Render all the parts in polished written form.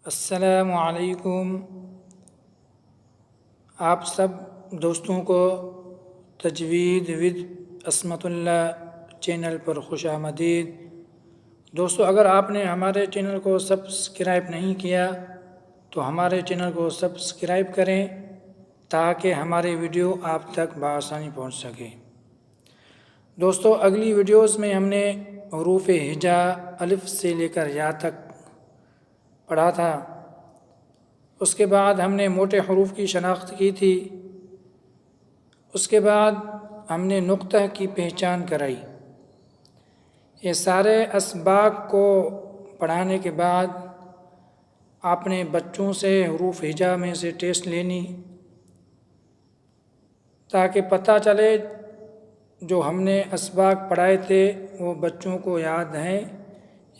السلام علیکم۔ آپ سب دوستوں کو تجوید ود عصمت اللہ چینل پر خوش آمدید۔ دوستو، اگر آپ نے ہمارے چینل کو سبسکرائب نہیں کیا تو ہمارے چینل کو سبسکرائب کریں تاکہ ہمارے ویڈیو آپ تک بآسانی پہنچ سکے۔ دوستو، اگلی ویڈیوز میں ہم نے حروف ہجا الف سے لے کر یا تک پڑھا تھا۔ اس کے بعد ہم نے موٹے حروف کی شناخت کی تھی۔ اس کے بعد ہم نے نقطہ کی پہچان کرائی۔ یہ سارے اسباق کو پڑھانے کے بعد آپ نے بچوں سے حروف ہجا میں سے ٹیسٹ لینی تاکہ پتہ چلے جو ہم نے اسباق پڑھائے تھے وہ بچوں کو یاد ہیں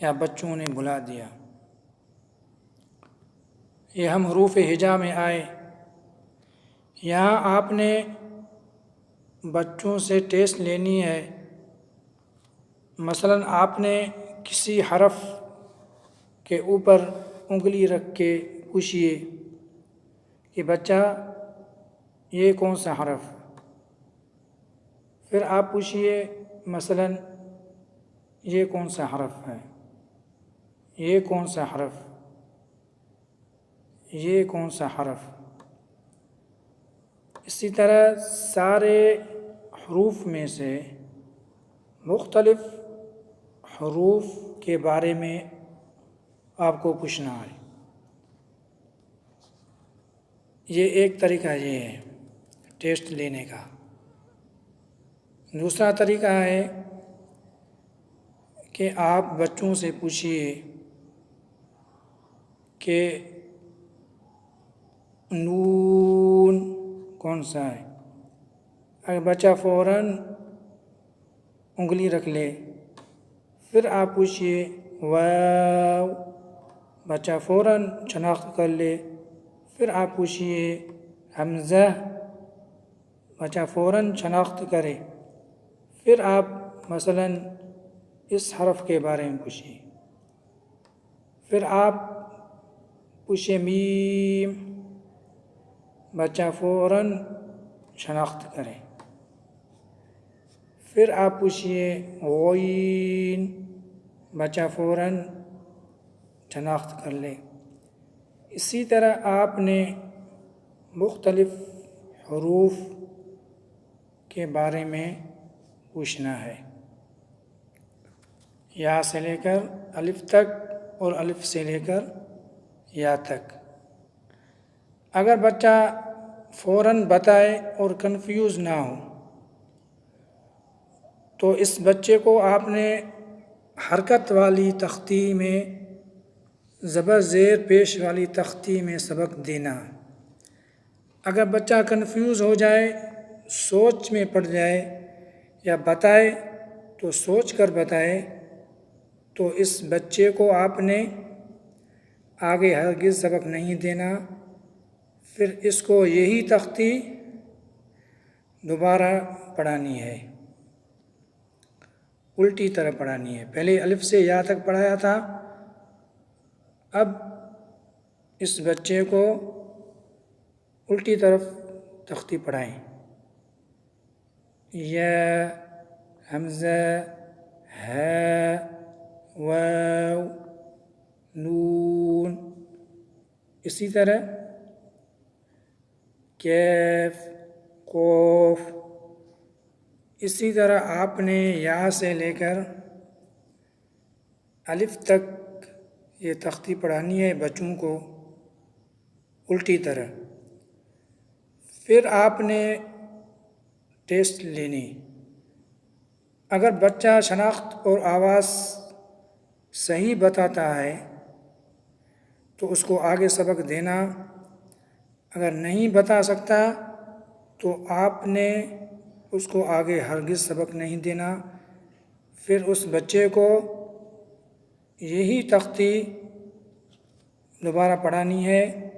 یا بچوں نے بھلا دیا۔ یہ ہم حروف ہجا میں آئے۔ یہاں آپ نے بچوں سے ٹیسٹ لینی ہے۔ مثلا آپ نے کسی حرف کے اوپر انگلی رکھ کے پوچھئے کہ بچہ یہ کون سا حرف؟ پھر آپ پوچھئے مثلا یہ کون سا حرف ہے؟ یہ کون سا حرف؟ یہ کون سا حرف؟ اسی طرح سارے حروف میں سے مختلف حروف کے بارے میں آپ کو پوچھنا ہے۔ یہ ایک طریقہ یہ ہے ٹیسٹ لینے کا۔ دوسرا طریقہ ہے کہ آپ بچوں سے پوچھئے کہ نون کون سا ہے؟ اگر بچہ فوراً انگلی رکھ لے، پھر آپ پوچھئے واو، بچہ فوراً شناخت کر لے، پھر آپ پوچھئے حمزہ، بچہ فوراً شناخت کرے، پھر آپ مثلا اس حرف کے بارے میں پوچھئے، پھر آپ پوچھئے میم، بچہ فوراً شناخت کرے، پھر آپ پوچھئے غین، بچہ فوراً شناخت کر لے۔ اسی طرح آپ نے مختلف حروف کے بارے میں پوچھنا ہے، یا سے لے کر الف تک اور الف سے لے کر یا تک۔ اگر بچہ فوراً بتائے اور کنفیوز نہ ہو تو اس بچے کو آپ نے حرکت والی تختی میں زبر زیر پیش والی تختی میں سبق دینا۔ اگر بچہ کنفیوز ہو جائے، سوچ میں پڑ جائے یا بتائے تو سوچ کر بتائے تو اس بچے کو آپ نے آگے ہرگز سبق نہیں دینا، پھر اس کو یہی تختی دوبارہ پڑھانی ہے، الٹی طرح پڑھانی ہے۔ پہلے الف سے یا تک پڑھایا تھا، اب اس بچے کو الٹی طرف تختی پڑھائیں۔ یا، حمزہ، ہا، واو، نون، اسی طرح کیف، قوف۔ اسی طرح آپ نے یا سے لے کر الف تک یہ تختی پڑھانی ہے بچوں کو الٹی طرح۔ پھر آپ نے ٹیسٹ لینی۔ اگر بچہ شناخت اور آواز صحیح بتاتا ہے تو اس کو آگے سبق دینا، اگر نہیں بتا سکتا تو آپ نے اس کو آگے ہرگز سبق نہیں دینا، پھر اس بچے کو یہی تختی دوبارہ پڑھانی ہے۔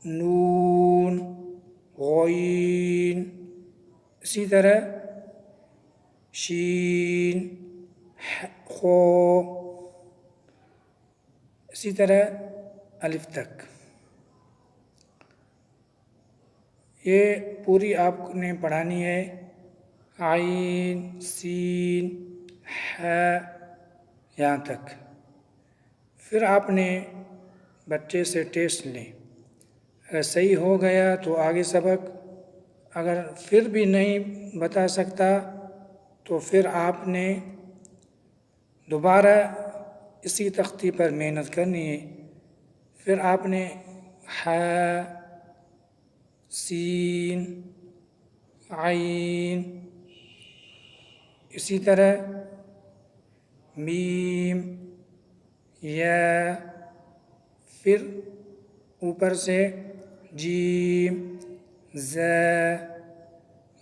نون، غین، اسی طرح شین، خو، اسی طرح الف تک یہ پوری آپ نے پڑھانی ہے، عین سین ح یہاں تک۔ پھر آپ نے بچے سے ٹیسٹ لیں، اگر صحیح ہو گیا تو آگے سبق، اگر پھر بھی نہیں بتا سکتا تو پھر آپ نے دوبارہ اسی تختی پر محنت کرنی ہے۔ پھر آپ نے ح سین عین، اسی طرح میم یا، پھر اوپر سے جیم ز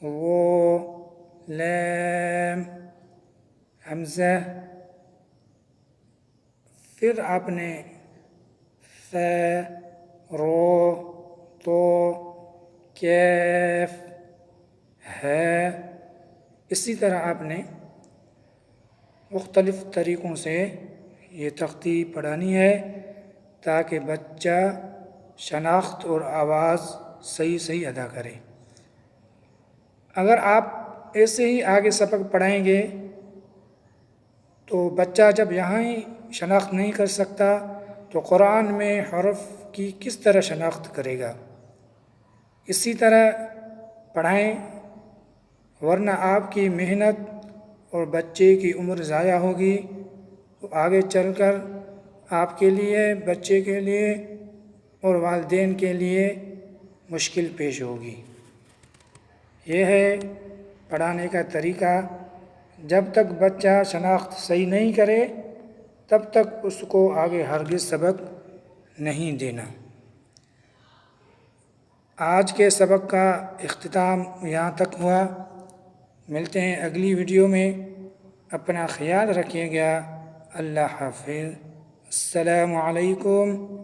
و لام حمزہ، پھر آپ نے ث رو تو کیف ہے، اسی طرح آپ نے مختلف طریقوں سے یہ تختی پڑھانی ہے تاکہ بچہ شناخت اور آواز صحیح ادا کرے۔ اگر آپ ایسے ہی آگے سبق پڑھائیں گے تو بچہ جب یہاں ہی شناخت نہیں کر سکتا تو قرآن میں حرف کی کس طرح شناخت کرے گا؟ اسی طرح پڑھائیں، ورنہ آپ کی محنت اور بچے کی عمر ضائع ہوگی، تو آگے چل کر آپ کے لیے، بچے کے لیے اور والدین کے لیے مشکل پیش ہوگی۔ یہ ہے پڑھانے کا طریقہ۔ جب تک بچہ شناخت صحیح نہیں کرے تب تک اس کو آگے ہرگز سبق نہیں دینا۔ آج کے سبق کا اختتام یہاں تک ہوا، ملتے ہیں اگلی ویڈیو میں، اپنا خیال رکھیے گا، اللہ حافظ، السلام علیکم۔